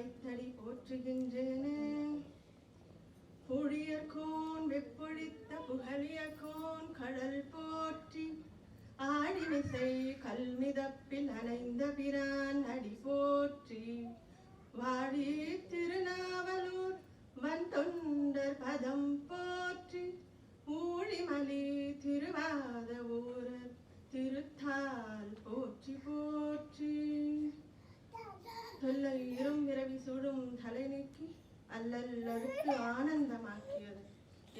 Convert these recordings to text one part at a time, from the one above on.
வைத்தடி போற்றுகின்றேனே. புழியர்கோன் வெப்பொழித்த புகழியர்கோன் கடல் போற்றி, ஆடிமிசை கல்மிதப்பில் அணைந்த பிரான் அடி போற்றி, வாழி திருநாவலூர் வன் தொண்டர் பதம் போற்றி, ஊழிமலி திருவாத ஊரர் திருத்தால் போற்றி போற்றி. தொல்லையிரும் விரவி சூடும் தலை நீக்கி அல்லல்லருக்கு ஆனந்தமாக்கியது,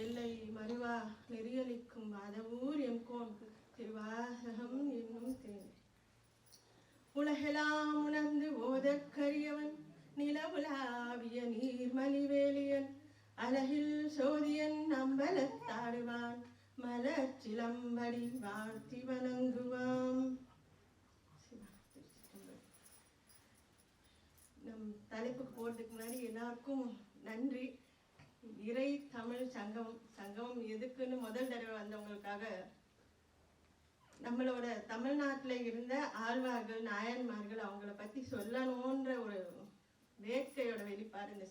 எல்லை மறுவா நெறியளிக்கும் வாதவூர் எம்கோன் திருவாசகம் என்னும் தேன். உலகெல்லாம் உணர்ந்து ஓதற்கரியவன் நிலவுலாவிய நீர்மலிவேலியன், அழகில் சோதியன் அம்பலத்தாடுவான் மலர்ச்சிலம்படி வாழ்த்தி வணங்குவாம். நம் தலைப்புக்கு போறதுக்கு முன்னாடி எல்லாருக்கும் நன்றி. இறை தமிழ் சங்கமம் எதுக்குன்னு முதல் தடவை வந்தவங்களுக்காக நம்மளோட தமிழ்நாட்டுல இருந்த ஆழ்வார்கள் நாயன்மார்கள் அவங்கள பத்தி சொல்லணும்ன்ற ஒரு வேட்கையோட வெளிப்பாடு இந்த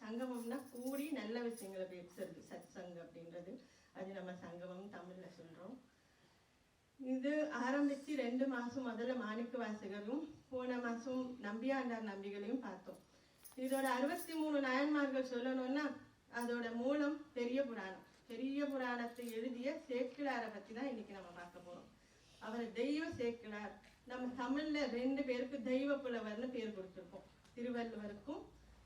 சங்கமம்னா கூடி நல்ல விஷயங்களை பேசுறது, சத் சங்கம் அப்படின்றது. அது நம்ம சங்கமம் தமிழ்ல சொல்றோம். இது ஆரம்பிச்சு 2 மாசம் முதல்ல மாணிக்க வாசகரும் போன மாசம் நம்பியாண்டார் நம்பிகளையும் பார்த்தோம். இதோட 63 நாயன்மார்கள் சொல்லணும்னா அதோட மூலம் பெரிய புராணம். பெரிய புராணத்தை எழுதிய சேக்கிழாரை பத்தி தான் இன்னைக்கு நம்ம பார்க்க போறோம். அவர் தெய்வ சேக்கிழார். நம்ம தமிழ்ல 2 பேருக்கு தெய்வ புலவர்னு பேர் கொடுத்திருக்கோம். திருவள்ளுவருக்கும்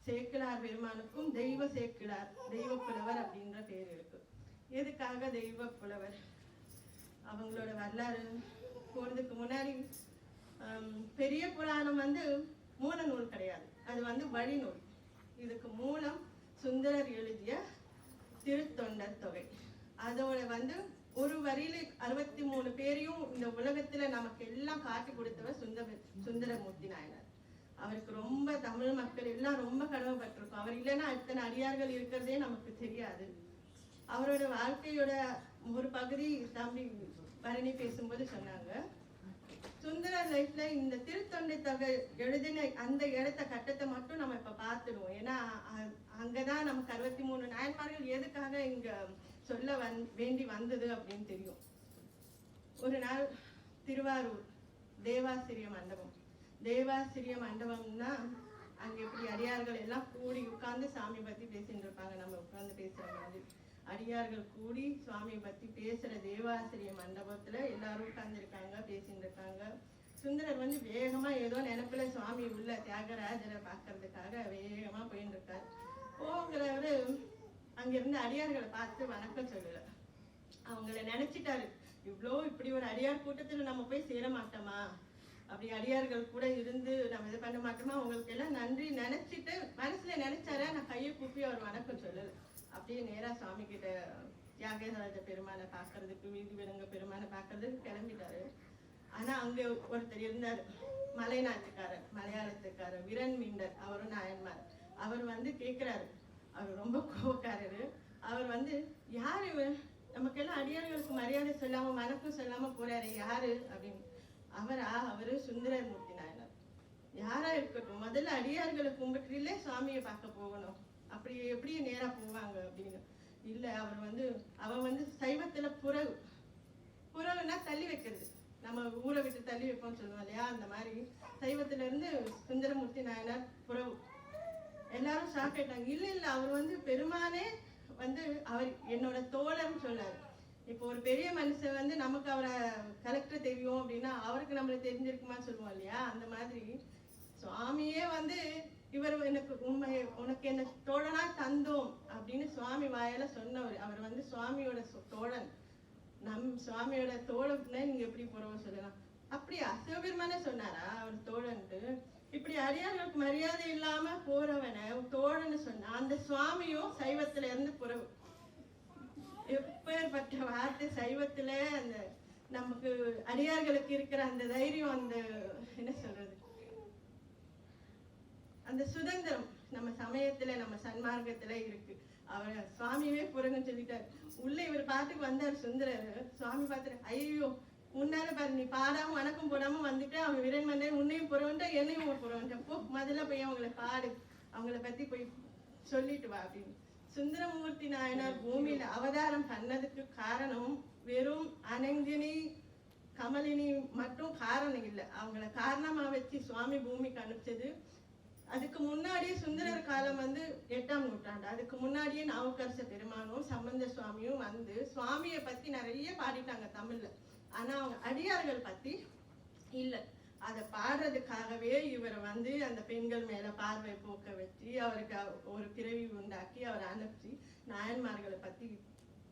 சேக்கிழார் பெருமானுக்கும் தெய்வ சேக்கிழார், தெய்வ புலவர் அப்படின்ற பேர் இருக்கு. எதுக்காக தெய்வ புலவர்? அவங்களோட வரலாறு போறதுக்கு முன்னாடி பெரிய புராணம் மூல நூல் கிடையாது, அது வழிநூல். இதுக்கு மூலம் சுந்தரர் எழுதிய திருத்தொண்டர் தொகை. அதோட ஒரு வரியில 63 பேரையும் இந்த உலகத்துல நமக்கு எல்லாம் காட்டி கொடுத்தவர் சுந்தரமூர்த்தி நாயனார். அவருக்கு ரொம்ப தமிழ் மக்கள் எல்லாம் ரொம்ப கடமைப்பட்டிருக்கோம். அவர் இல்லைன்னா அத்தனை அடியார்கள் இருக்கிறதே நமக்கு தெரியாது. அவரோட வாழ்க்கையோட ஒரு பகுதி தம்பி பரணி பேசும்போது சொன்னாங்க, சுந்தரர் லைஃப்ல இந்த திருத்தொண்டை தொகை எழுதின அந்த இடத்த கட்டத்தை மட்டும் நம்ம இப்ப பார்த்துடுவோம். ஏன்னா அங்கதான் நமக்கு 63 நாயன்மார்கள் எதுக்காக இங்க சொல்ல வேண்டி வந்தது அப்படின்னு தெரியும். ஒரு நாள் திருவாரூர் தேவாசிரிய மண்டபம். தேவாசிரிய மண்டபம்னா அங்க எப்படி அடியார்கள் எல்லாம் கூடி உட்கார்ந்து சாமி பத்தி பேசிட்டு இருப்பாங்க. நம்ம உட்கார்ந்து பேசுற மாதிரி அடியார்கள் கூடி சுவாமியை பத்தி பேசுற தேவாசிரிய மண்டபத்துல எல்லாரும் உட்கார்ந்து இருக்காங்க, பேசிட்டு இருக்காங்க. சுந்தரர் வேகமா ஏதோ நினைப்புல சுவாமி உள்ள தியாகராஜரை பாக்குறதுக்காக வேகமா போயிட்டு இருக்காரு. போகிறவரு அங்கிருந்து அடியார்களை பார்த்து வணக்கம் சொல்லல. அவங்கள நினைச்சிட்டாரு, இப்படி ஒரு அடியார் கூட்டத்துல நம்ம போய் சேர மாட்டோமா, அப்படி அடியார்கள் கூட இருந்து நம்ம இது பண்ண மாட்டோமா, அவங்களுக்கு எல்லாம் நன்றி நினைச்சிட்டு மனசுல நினைச்சார. நான் கையை கூப்பி அவர் வணக்கம் சொல்லல. அப்படியே நேரா சுவாமி கிட்ட தியாகராஜ பெருமானை பாக்குறதுக்கு, வீதி விலங்க பெருமானை பாக்குறதுக்கு கிளம்பிட்டாரு. ஆனா அங்க ஒருத்தர் இருந்தாரு, மலைநாட்டுக்காரர், மலையாளத்துக்காரர் விரன் மீண்டர். அவரும் நாயன்மார். அவர் கேட்கிறாரு. அவர் ரொம்ப கோபக்காரரு. அவர் யாரு நமக்கெல்லாம் அடியார்களுக்கு மரியாதை சொல்லாம வணக்கம் சொல்லாம போறாரு, யாரு அப்படின்னு. அவரு சுந்தரமூர்த்தி நாயனார். யாரா இருக்கட்டும், முதல்ல அடியார்களை கும்பிட்டுல சுவாமியை பார்க்க போகணும். அப்படி எப்படி நேரா போவாங்க அப்படின்னு. இல்ல அவர் சைவத்துல புறவுன்னா தள்ளி வைக்கிறது. நம்ம ஊரை விட்டு தள்ளி வைப்போம்னு சொல்லுவோம் இல்லையா, அந்த மாதிரி சைவத்துல இருந்து சுந்தரமூர்த்தி நாயனார் புறவு. எல்லாரும் ஷாக் ஆயிட்டாங்க. இல்ல அவர் பெருமானே அவர் என்னோட தோழர்னு சொன்னாரு. இப்போ ஒரு பெரிய மனுஷன் நமக்கு அவரை கலெக்டர் தெரியும் அப்படின்னா அவருக்கு நம்மள தெரிஞ்சிருக்குமான்னு சொல்லுவோம் இல்லையா, அந்த மாதிரி சுவாமியே இவர் உனக்கு என்ன தோழனா தந்தோம் அப்படின்னு சுவாமி வாயால சொன்னவர். அவர் சுவாமியோட தோழன். சுவாமியோட தோழனை நீங்க எப்படி போறோம் சொல்லலாம். அப்படியா சிவபெருமானே சொன்னாரா அவர் தோழன்ட்டு? இப்படி அடியார்களுக்கு மரியாதை இல்லாம போறவனை தோழன்னு சொன்னா அந்த சுவாமியும் சைவத்துல இருந்து புறவு. எப்பேற்பட்ட வார்த்தை! சைவத்துல அந்த நமக்கு அடியார்களுக்கு இருக்கிற அந்த தைரியம், அந்த என்ன சொல்றது, அந்த சுதந்திரம் நம்ம சமயத்துல நம்ம சன்மார்க்கத்துல இருக்கு. அவர் சுவாமியே புறங்கன்னு சொல்லிட்டாரு. உள்ள இவர் பாட்டுக்கு வந்தார் சுந்தரர். சுவாமி பார்த்துட்டு, ஐயோ முன்னால பாரு, நீ பாடாம வணக்கம் போடாம வந்துட்டு அவன் விரன் வந்தேன், உன்னையும் புறவன்ட்டா என்னையும் புறவன்ட்டா, போ முதல்ல போய் அவங்களை பாடு அவங்கள பத்தி போய் சொல்லிட்டு வா அப்படின்னு. சுந்தரமூர்த்தி நாயனார் பூமியில அவதாரம் பண்ணதுக்கு காரணம் வெறும் அனங்கினி கமலினி மட்டும் காரணம் இல்லை. அவங்கள காரணமா வச்சு சுவாமி பூமிக்கு அனுப்பிச்சது. அதுக்கு முன்னாடியே சுந்தரர் காலம் வந்து 8ஆம் நூற்றாண்டு. அதுக்கு முன்னாடியே நாவுக்கரச பெருமானும் சம்பந்த சுவாமியும் வந்து சுவாமியை பத்தி நிறைய பாடிட்டாங்க தமிழ்ல. ஆனா அவங்க அடியார்கள் பத்தி இல்ல. அதை பாடுறதுக்காகவே இவரை வந்து அந்த பெண்கள் மேல பார்வை போக்க வச்சு அவருக்கு ஒரு பிறவி உண்டாக்கி அவரை அனுப்பிச்சு நாயன்மார்களை பத்தி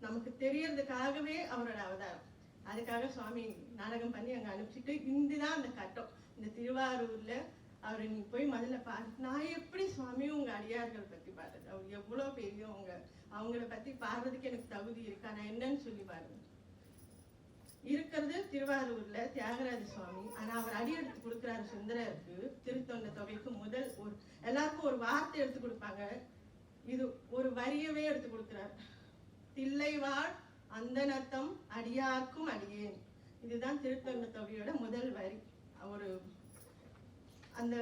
நமக்கு தெரியறதுக்காகவே அவரோட அவதாரம். அதுக்காக சுவாமி நாடகம் பண்ணி அங்க அனுப்பிச்சிட்டு இந்துதான் அந்த கட்டம். இந்த திருவாரூர்ல அவரை நீ போய் முதல்ல பாடு. நான் எப்படி சுவாமி உங்க அடியார்கள் பத்தி பாடுறது? அவங்க எவ்வளவு பெரியவங்க, அவங்கள பத்தி பாடுறதுக்கு எனக்கு தகுதி இருக்கா? நான் என்னன்னு சொல்லி பாருங்க. இருக்கிறது திருவாரூர்ல தியாகராஜ சுவாமி. ஆனா அவர் அடி எடுத்து கொடுக்குறாரு சுந்தரருக்கு. திருத்தொண்ட தொகைக்கு முதல் ஒரு எல்லாருக்கும் ஒரு வார்த்தை எடுத்து கொடுப்பாங்க. இது ஒரு வரியவே எடுத்து கொடுக்குறாரு. தில்லைவாழ் அந்தனத்தம் அடியார்க்கும் அடியேன். இதுதான் திருத்தொண்ட தொகையோட முதல் வரி. ஒரு அந்த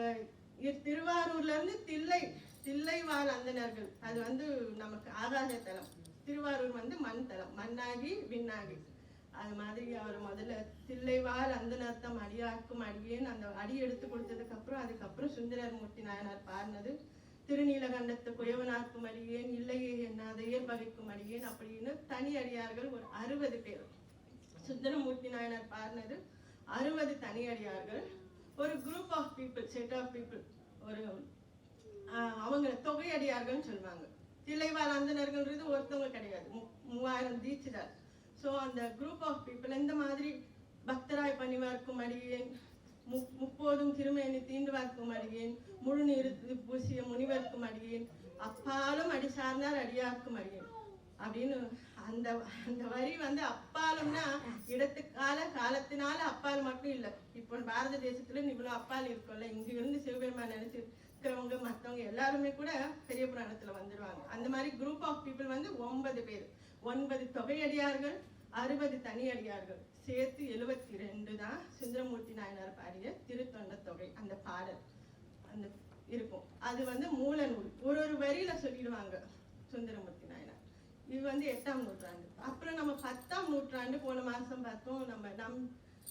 திருவாரூர்ல இருந்து தில்லைவாழ் அந்தனர்கள், அது வந்து நமக்கு ஆகாத தலம். திருவாரூர் வந்து மண் தலம், மண்ணாகி விண்ணாகி. அது மாதிரி அவர் முதல்ல தில்லைவாழ் அந்தனத்தம் அடியார்க்கும் அடியேன் அந்த அடி எடுத்து கொடுத்ததுக்கு அப்புறம் அதுக்கப்புறம் சுந்தரமூர்த்தி நாயனார் பாடினது திருநீலகண்டத்து குயவனார்க்கும் அடியேன், இல்லையே என்னாத இயற்பகைக்கும் அடியேன் அப்படின்னு தனி அடியார்கள் ஒரு 60 பேர். சுந்தரமூர்த்தி நாயனார் பாடினது 60 தனி அடியார்கள். ஒரு group of people, set of people, ஒரு அவங்க தொகை அடியார்கள் சொல்லுவாங்க. தில்லைவாழ் அந்தனர்கள்ன்றது ஒருத்தவங்க கிடையாது, 3000 தீட்சிதர். ஸோ அந்த குரூப் ஆஃப் பீப்புள் இந்த மாதிரி பக்தராய் பணிவார்க்கும் அடியேன், முப்போதும் திருமேனி தீண்டுவார்க்கும் அடியேன், முழு நீர் பூசிய முனிவர்க்கும் அடியேன், அப்பாலும் அடி சார்ந்தார் அடியார்க்கும் அடியேன் அப்படின்னு அந்த அந்த வரி வந்து அப்பாலும்னா இடத்துக்கால காலத்தினால அப்பால் மட்டும் இல்லை. இப்போ பாரத தேசத்துல இவ்வளவு அப்பால் இருக்கும்ல, இங்க இருந்து சிவபெருமான் நினைச்சு இருக்கிறவங்க மற்றவங்க எல்லாருமே கூட பெரிய புராணத்துல வந்துடுவாங்க. அந்த மாதிரி குரூப் ஆஃப் பீப்புள் வந்து 9 பேர், 9 தொகையடியார்கள், 60 தனி அடியார்கள், சேர்த்து 72 தான் சுந்தரமூர்த்தி நாயனார் பாடிய திருத்தொண்ட தொகை. அந்த பாடல் அந்த இருக்கும். அது வந்து மூல நூல். ஒரு வரியில சொல்லிடுவாங்க சுந்தரமூர்த்தி நாயனார். இது வந்து 8ஆம் நூற்றாண்டு. அப்புறம் நம்ம 10ஆம் நூற்றாண்டு போன மாசம் பார்த்தோம். நம்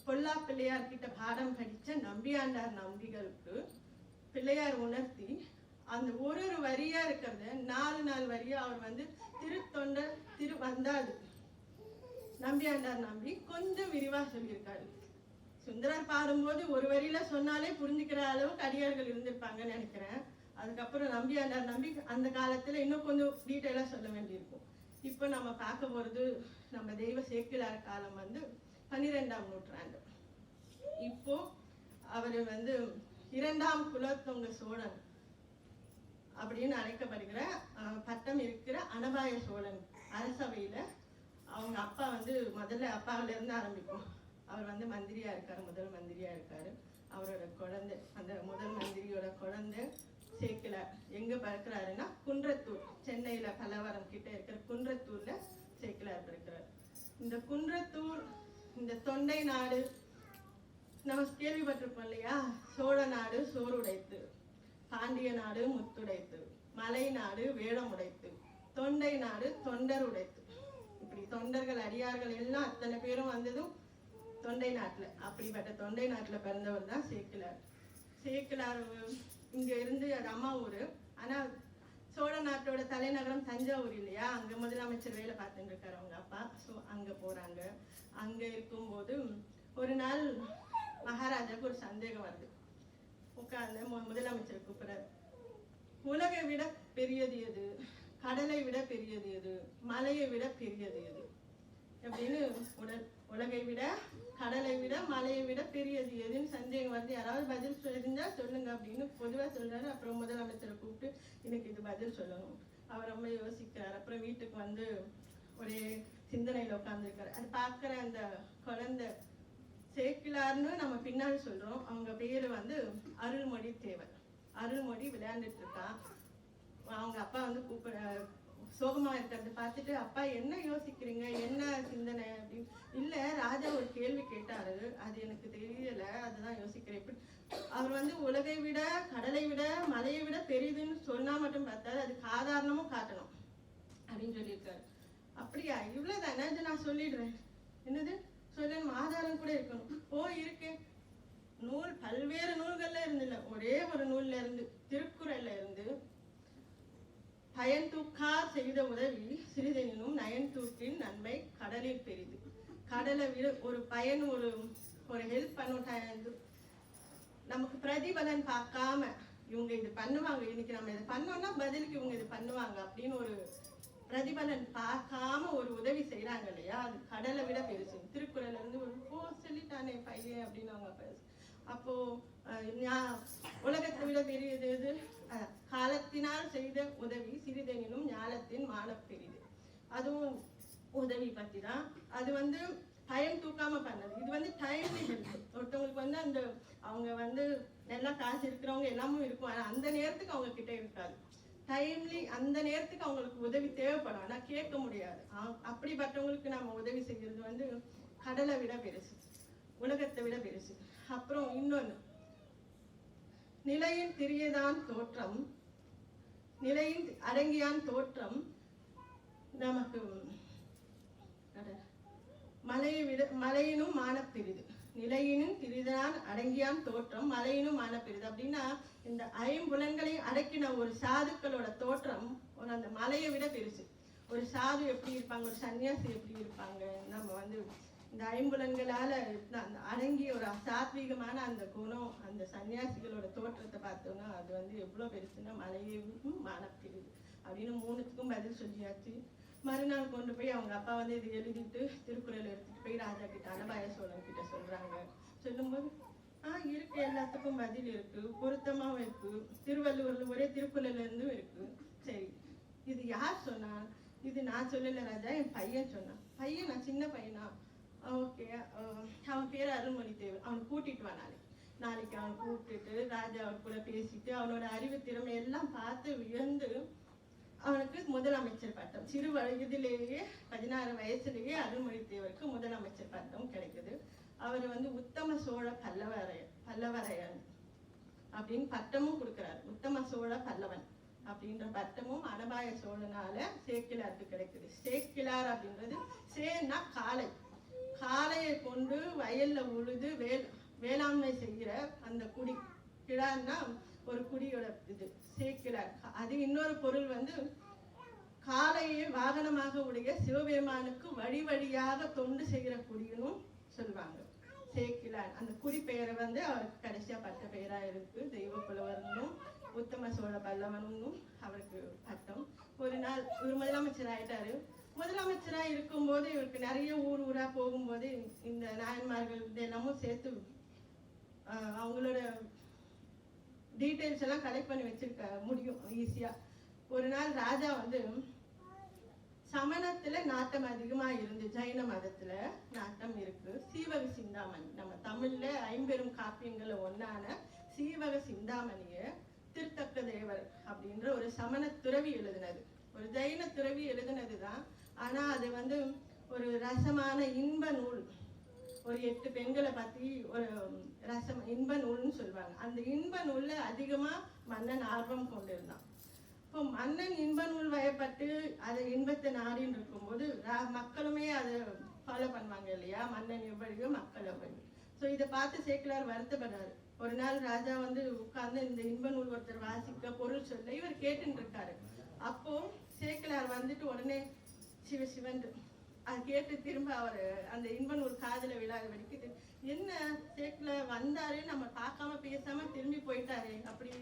பொல்லா பிள்ளையார் கிட்ட பாடம் படிச்ச நம்பியாண்டார் நம்பிகளுக்கு பிள்ளையார் உணர்த்தி அந்த ஒரு வரியா இருக்கிறத 4 வரியா அவர் வந்து திருத்தொண்ட வந்தாது நம்பியாண்டார் நம்பி கொஞ்சம் விரிவா சொல்லியிருக்காரு. சுந்தரர் பாடும்போது ஒரு வரியில சொன்னாலே புரிஞ்சுக்கிற அளவுக்கு அடியார்கள் இருந்திருப்பாங்கன்னு நினைக்கிறேன். அதுக்கப்புறம் நம்பியாண்டார் நம்பி அந்த காலத்துல இன்னும் கொஞ்சம் டீட்டெயிலா சொல்ல வேண்டியிருக்கும். இப்ப நம்ம பார்க்க போறது நம்ம தெய்வ சேக்கிழார் காலம் வந்து 12ஆம் நூற்றாண்டு. இப்போ அவரு வந்து 2ஆம் குலோத்துங்க சோழன் அப்படின்னு அழைக்கப்படுகிற பட்டம் இருக்கிற அனபாய சோழன் அரசவையில அவங்க அப்பா வந்து முதல்ல அப்பாவில இருந்து ஆரம்பிக்கும். அவர் வந்து மந்திரியா இருக்காரு, முதல் மந்திரியா இருக்காரு. அவரோட குழந்தை, அந்த முதல் மந்திரியோட குழந்தை சேக்கிழார் எங்க பிறக்கிறாருன்னா குன்றத்தூர், சென்னையில பலவரம் கிட்ட இருக்கிற குன்றத்தூர்ல சேக்கிழார் பிறக்கிறார். இந்த குன்றத்தூர், இந்த தொண்டை நாடு நம்ம கேள்விப்பட்டிருப்போம் இல்லையா? சோழ நாடு சோறுடைத்து, பாண்டிய நாடு முத்துடைத்து, மலை நாடு வேடம் உடைத்து, தொண்டை நாடு தொண்டர் உடைத்து. இப்படி தொண்டர்கள் அடியார்கள் எல்லாம் அத்தனை பேரும் வந்ததும் தொண்டை நாட்டுல. அப்படிப்பட்ட தொண்டை நாட்டுல பிறந்தவர் தான் சேக்கிழார். சேக்கிழார் இங்க இருந்து அது அம்மா ஊரு. ஆனா சோழ நாட்டோட தலைநகரம் தஞ்சாவூர் இல்லையா? அங்க முதலமைச்சர் வேலை பார்த்துட்டு இருக்காரு அவங்க அப்பா. ஸோ அங்க போறாங்க. அங்க இருக்கும்போது ஒரு நாள் மகாராஜாவுக்கு ஒரு சந்தேகம் வருது. உட்கார்ந்து முதலமைச்சர் கூப்பிடுறாரு. உலகை விட பெரியது எது? கடலை விட பெரியது எது? மலையை விட பெரியது எது அப்படின்னு உலகை விட கடலை விட மலையை விட பெரியது எதுன்னு சந்தேகம் வருது. யாராவது பதில் தெரிஞ்சா சொல்லுங்க அப்படின்னு பொதுவா சொல்றாரு. அப்புறம் முதலமைச்சரை கூப்பிட்டு எனக்கு இது பதில் சொல்லணும். அவர் ரொம்ப யோசிக்கிறார். அப்புறம் வீட்டுக்கு வந்து ஒரே சிந்தனையில உட்கார்ந்துருக்காரு. அது பார்க்குற அந்த குழந்தை சேக்கிழார்னு நம்ம பின்னாடி சொல்றோம். அவங்க பேரு வந்து அருள்மொழி தேவர். அருள்மொழி விளையாண்டுட்டு இருக்கா. அவங்க அப்பா வந்து சோகமா இருக்கிறத பார்த்துட்டு, அப்பா என்ன யோசிக்கிறீங்க, என்ன சிந்தனை அப்படின்னு. இல்ல, ராஜா ஒரு கேள்வி கேட்டாரு, அது எனக்கு தெரியல, அதுதான் யோசிக்கிறேன். இப்படி அவர் வந்து உலகை விட, கடலை விட, மலையை விட பெரிதுன்னு சொன்னா மட்டும் பார்த்தாரு, அதுக்கு ஆதாரணமும் காட்டணும் அப்படின்னு சொல்லியிருக்காரு. அப்படியா, இவ்வளவுதானே, அது நான் சொல்லிடுறேன். என்னது சொல்லணும், ஆதாரம் கூட இருக்கணும். இருக்கு நூல், பல்வேறு நூல்கள்ல இருந்துல, ஒரே ஒரு நூல்ல இருந்து, திருக்குறள்ல இருந்து, பயன் தூக்கார் செய்த உதவி சிறிதெனினும் நயன் தூக்கின் நன்மை கடலில் பெரிது. கடலை விட ஒரு பயன், ஒரு ஹெல்ப் பண்ண, நமக்கு பிரதிபலன் பார்க்காம இவங்க இது பண்ணுவாங்க, இன்னைக்கு நம்ம இதை பண்ணோம்னா பதிலுக்கு இவங்க இது பண்ணுவாங்க அப்படின்னு ஒரு பிரதிபலன் பார்க்காம ஒரு உதவி செய்யறாங்க இல்லையா, அது கடலை விட பெருசு. திருக்குறள்ல இருந்து ஒரு சொல்லிட்டானே பையன் அப்படின்னு அவங்க அப்போ உலகத்தை விட பெரியது எது? காலத்தினால் செய்த உதவி சிறிதெனினும் ஞானத்தின் மானப் பெரிது. அதுவும் உதவி பத்தி தான். அது வந்து டைம் தூக்காம பண்ணது. இது வந்து டைம்லி ஹெல்ப். ஒருத்தவங்களுக்கு வந்து அந்த அவங்க வந்து நல்லா காசு இருக்கிறவங்க எல்லாமும் இருக்கும், ஆனா அந்த நேரத்துக்கு அவங்க கிட்ட இருக்காது. டைம்லி அந்த நேரத்துக்கு அவங்களுக்கு உதவி தேவைப்படும், ஆனா கேட்க முடியாது. அப்படிப்பட்டவங்களுக்கு நம்ம உதவி செய்யறது வந்து கடலை விட பெருசு, உலகத்தை விட பெருசு. அப்புறம் இன்னொன்னு, நிலையின் திரியதான் தோற்றம், நிலையின் அடங்கியான் தோற்றம் நமக்கு மலையை விட மலையினும் மானப்பெரிது. நிலையினும் திரிதான் அடங்கியான் தோற்றம் மலையினும் மானப்பெரிது. அப்படின்னா இந்த ஐம்புலன்களையும் அடக்கின ஒரு சாதுக்களோட தோற்றம் ஒரு அந்த மலையை விட பெருசு. ஒரு சாது எப்படி இருப்பாங்க, ஒரு சன்னியாசி எப்படி இருப்பாங்க, நம்ம வந்து இந்த ஐம்புலன்களால அந்த அடங்கி ஒரு சாத்வீகமான அந்த குணம், அந்த சன்னியாசிகளோட தோற்றத்தை பார்த்தோம்னா அது வந்து எவ்வளவு பெருசுன்னா மலையும் மானப்பெரிது அப்படின்னு மூணுத்துக்கும் பதில் சொல்லியாச்சு. மறுநாள் கொண்டு போய் அவங்க அப்பா வந்து இது எழுதிட்டு திருக்குறள் எடுத்துட்டு போய் ராஜா கிட்ட, அனபாய சோழன் கிட்ட சொல்றாங்க. சொல்லும்போது இருக்கு, எல்லாத்துக்கும் பதில் இருக்கு, பொருத்தமாவும் இருக்கு, திருவள்ளுவர்ல ஒரே திருக்குறள்ல இருந்தும் இருக்கு. சரி, இது யார் சொன்னா? இது நான் சொல்லல ராஜா, என் பையன் சொன்னான். பையன், நான் சின்ன பையனா? ஓகே, அவன் பேர் அருள்மொழித்தேவர். அவனை கூட்டிட்டு வா நாளைக்கு அவனை கூப்பிட்டுட்டு ராஜா அவர் கூட பேசிட்டு அவனோட அறிவு திறமை எல்லாம் பார்த்து வியந்து அவனுக்கு முதலமைச்சர் பட்டம், சிறு வயதிலேயே 16 வயசுலேயே அருள்மொழித்தேவருக்கு முதலமைச்சர் பட்டம் கிடைக்குது. அவர் வந்து உத்தம சோழ பல்லவரையன் அப்படின்னு பட்டமும் கொடுக்குறாரு. உத்தம சோழ பல்லவன் அப்படின்ற பட்டமும் அனபாய சோழனால சேக்கிழாருக்கு கிடைக்குது. சேக்கிழார் அப்படின்றது சேன்னா காளை, காளையை கொண்டு வயல்ல உழுது வேளாண்மை செய்கிற அந்த குடி. கிழார்னா ஒரு குடியோட இது சேக்கிழார். அது இன்னொரு பொருள் வந்து காளையை வாகனமாக உடைய சிவபெருமானுக்கு வழி வழியாக தொண்டு செய்கிற குடியும் சொல்லுவாங்க சேக்கிழார். அந்த குடி பெயரை வந்து அவருக்கு கடைசியா பட்ட பெயரா இருக்கு. தெய்வ புலவர்னும் உத்தம சோழ பல்லவனும் அவருக்கு பட்டம். ஒரு நாள் இவர் முதலமைச்சர் ஆயிட்டாரு. முதலமைச்சரா இருக்கும்போது இவருக்கு நிறைய ஊரா போகும்போது இந்த நாயன்மார்கள் இதெல்லாமும் சேர்த்து அவங்களோட டீட்டெயில்ஸ் எல்லாம் கலெக்ட் பண்ணி வச்சிருக்க முடியும் ஈஸியா. ஒரு நாள் ராஜா வந்து சமணத்துல நாட்டம் அதிகமா இருந்து, ஜைன மதத்துல நாட்டம் இருக்கு. சீவக சிந்தாமணி, நம்ம தமிழ்ல 50 காப்பியங்கள்ல ஒன்னான சீவக சிந்தாமணிய திருத்தக்க தேவர் அப்படின்ற ஒரு சமண துறவி எழுதினது. ஒரு ஜைன துறவி எழுதினதுதான், ஆனா அது வந்து ஒரு ரசமான இன்ப நூல். ஒரு 8 பெண்களை பத்தி ஒரு இன்ப நூல்னு சொல்லுவாங்க. அந்த இன்ப நூல்ல அதிகமா மன்னன் ஆர்வம் கொண்டிருந்தான். இப்போ மன்னன் இன்ப நூல் வயப்பட்டு அதை இன்பத்தை நாடின்னு இருக்கும்போது மக்களுமே அதை ஃபாலோ பண்ணுவாங்க இல்லையா, மன்னன் எவ்வளியோ மக்கள் எவ்வளவு. ஸோ இதை பார்த்து சேக்கிழார் வருத்தப்படுறாரு. ஒரு நாள் ராஜா வந்து உட்கார்ந்து இந்த இன்ப நூல் ஒருத்தர் வாசிக்க பொருள் சொல்ல இவர் கேட்டுன்னு இருக்காரு. அப்போ சேக்கிழார் வந்துட்டு உடனே சிவன் அது கேட்டு திரும்ப அவர் அந்த இன்ப நூல் காதல விழாத வரைக்கும் என்ன சேக்கிழார் வந்தாரு, நம்ம பார்க்காம பேசாம திரும்பி போயிட்டாரு, அப்படி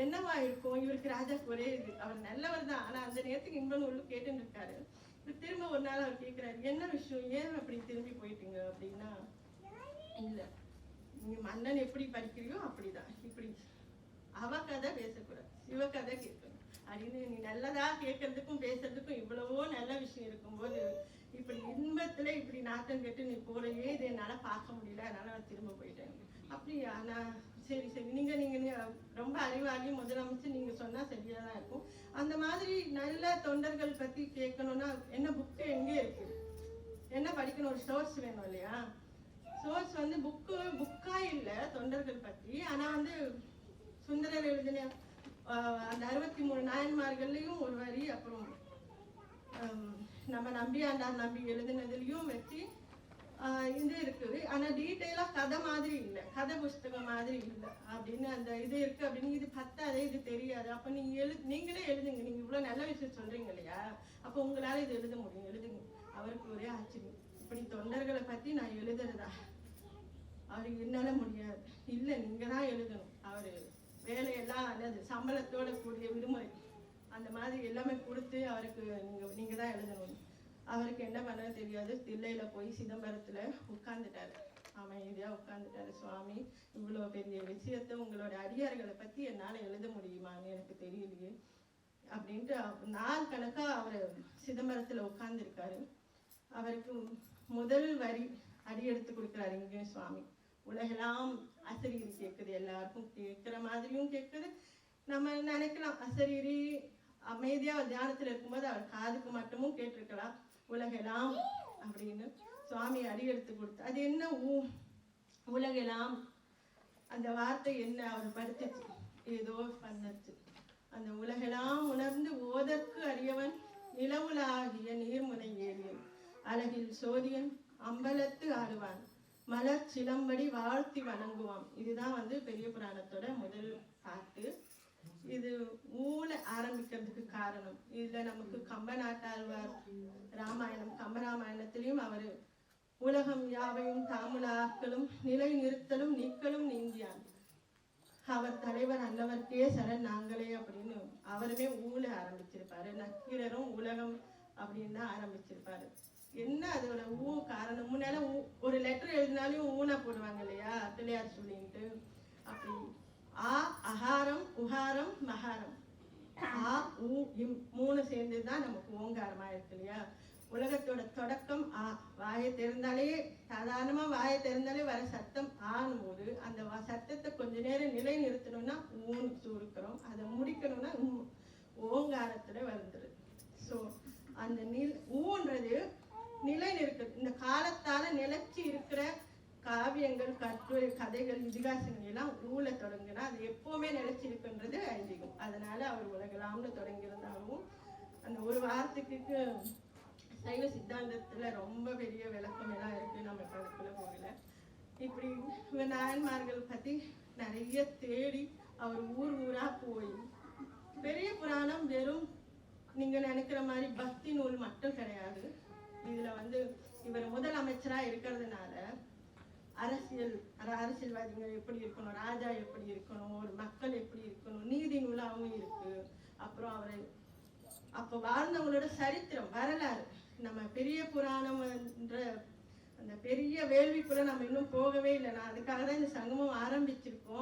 என்னவா இருக்கும் இவருக்கு? ராஜாக்கு ஒரே இது, அவர் நல்லவர் தான், ஆனா அந்த நேரத்துக்கு இன்ப நூல் கேட்டுன்னு இருக்காரு. திரும்ப ஒரு நாள் அவர் கேட்கிறாரு, என்ன விஷயம், ஏன் அப்படி திரும்பி போயிட்டீங்க அப்படின்னா, இல்ல நீங்க மன்னன் எப்படி படிக்கிறியோ அப்படிதான், இப்படி அவ கதை பேசக்கூடாது, சிவ கதை கேட்கணும் அப்படின்னு. நீ நல்லதா கேட்கறதுக்கும் பேசுறதுக்கும் இவ்வளவோ நல்ல விஷயம் இருக்கும்போது இப்படி இன்பத்துல இப்படி நாட்டம் கேட்டு நீ போறையே இதை என்னால பார்க்க முடியல, அதனால நான் திரும்ப போயிட்டேன். அப்படியா, நான் சரி நீங்க ரொம்ப அறிவாளி முதலமைச்சர், நீங்க சொன்னா சரியா அமைதியா தான் இருக்கும். அந்த மாதிரி நல்ல தொண்டர்கள் பத்தி கேட்கணும்னா என்ன புக்கு எங்கே இருக்கு, என்ன படிக்கணும், ஒரு சோர்ஸ் வேணும் இல்லையா? சோர்ஸ் வந்து புக்கா இல்லை தொண்டர்கள் பத்தி. ஆனா வந்து சுந்தரர் எழுதின அந்த 63 நாயன்மார்கள்லயும் ஒரு வரி, அப்புறம் நம்ம நம்பியாண்டார் நம்பி எழுதினதுலயும் வச்சு இது இருக்குது. ஆனா டீட்டெயிலா கதை மாதிரி இல்லை, கதை புஸ்தகம் மாதிரி இல்லை அப்படின்னு அந்த இது இருக்கு. அப்படின்னு இது பத்தாதே, இது தெரியாது. அப்ப நீங்களே எழுதுங்க. நீங்க இவ்வளவு நல்ல விஷயம் சொல்றீங்க இல்லையா, அப்ப உங்களால இது எழுத முடியும், எழுதுங்க. அவருக்கு ஒரே ஆச்சரியம், இப்படி தொண்டர்களை பத்தி நான் எழுதுறதா, அவருக்கு என்னால முடியாது. இல்ல, நீங்க தான் எழுதணும். அவரு வேலையெல்லாம் அல்லது சம்பளத்தோட கூடிய விடுமுறை அந்த மாதிரி எல்லாமே கொடுத்து அவருக்கு நீங்க தான் எழுதணும். அவருக்கு என்ன பண்ண தெரியாது. தில்லையில போய் சிதம்பரத்துல உட்கார்ந்துட்டாரு, அமைதியா உட்கார்ந்துட்டாரு. சுவாமி, இவ்வளவு பெரிய விஷயத்த உங்களோட அடியார்களை பத்தி என்னால எழுத முடியுமான்னு எனக்கு தெரியலையே அப்படின்ட்டு நாள் கணக்கா அவர் சிதம்பரத்துல உட்கார்ந்துருக்காரு. அவருக்கு முதல் வரி அடி எடுத்து கொடுக்குறாரு இங்கே சுவாமி. உலகெல்லாம் அசரீரி கேட்குது, எல்லாருக்கும் கேட்குற மாதிரியும் கேட்குது. நம்ம நினைக்கலாம் அசரீரி அமைதியா தியானத்துல இருக்கும்போது அவர் காதுக்கு மட்டுமும் கேட்டிருக்கலாம். உலகெல்லாம் அப்படின்னு சுவாமி அடி எடுத்து கொடுத்து, அது என்ன உலகெல்லாம் அந்த வார்த்தை என்ன அவர் படுத்துச்சு, ஏதோ பண்ணச்சு. அந்த உலகெல்லாம் உணர்ந்து ஓதற்கு அறியவன் நிலவுலாகிய நீர்முனை ஏறியன் அழகில் சோதியன் அம்பலத்து ஆடுவான் மலர் சிலம்படி வாழ்த்தி வணங்குவான். இதுதான் வந்து பெரிய புராணத்தோட முதல் பாட்டு. இது ஆரம்பிக்கிறதுக்கு காரணம், இதுல நமக்கு கம்பநாட்டாழ்வார் ராமாயணம், கம்பராமாயணத்திலையும் அவரு உலகம் யாவையும் தாமுலாக்களும் நிலை நிறுத்தலும் நீக்கலும் நீங்கியான் அவர் தலைவர் அல்லவர்க்கே சரண் நாங்களே அப்படின்னு அவருமே ஆரம்பிச்சிருப்பாரு. நக்கீரரும் உலகம் அப்படின்னு தான் ஆரம்பிச்சிருப்பாரு. என்ன அதோட காரணம், முன்னால ஒரு லெட்டர் எழுதினாலும் ஊனா போடுவாங்க இல்லையா, பிள்ளையார் சொல்லிட்டு. அப்படி அகாரம் உகாரம் மகாரம் மூணு சேர்ந்துதான் நமக்கு ஓங்காரமா இருக்கு இல்லையா. உலகத்தோட தொடக்கம் வாயை திறந்தாலே, சாதாரணமா வாயை திறந்தாலே வர சத்தம் ஆனும் போது அந்த சத்தத்தை கொஞ்ச நேரம் நிலை நிறுத்தணும்னா ஊன்னு சுருக்கிறோம், அதை முடிக்கணும்னா ஓங்காரத்துல வந்துரு. ஸோ அந்த ஊன்றது நிலை நிற்கு. இந்த காலத்தால நிலைச்சு இருக்கிற காவியங்கள், கட்டுரை, கதைகள், இதிகாசங்கள் எல்லாம் ஊழ தொடங்குனா அது எப்பவுமே நிலைச்சிருக்குன்றது ஐதீகம். அதனால அவர் உலகலாம்னு தொடங்கியிருந்தாலும் அந்த ஒரு வார்த்தைக்கு சைவ சித்தாந்தத்துல ரொம்ப பெரிய விளக்கம் எல்லாம் இருக்கு, நம்ம கணக்குல போகல. இப்படி நாயன்மார்கள் பத்தி நிறைய தேடி அவர் ஊரா போய், பெரிய புராணம் வெறும் நீங்க நினைக்கிற மாதிரி பக்தி நூல் மட்டும் கிடையாது. இதுல வந்து இவர் முதலமைச்சரா இருக்கிறதுனால அரசியல்வாதிகள் எப்படி இருக்கணும், ராஜா எப்படி இருக்கணும், ஒரு மக்கள் எப்படி இருக்கணும், நீதி நூலாவும் இருக்கு. அப்புறம் அவரை அப்ப வாழ்ந்தவங்களோட சரித்திரம், வரலாறு. நம்ம பெரிய புராணம் என்ற அந்த பெரிய வேள்விக்குள்ள நம்ம இன்னும் போகவே இல்லை. நான் அதுக்காக தான் இந்த சங்கமம் ஆரம்பிச்சிருக்கோம்.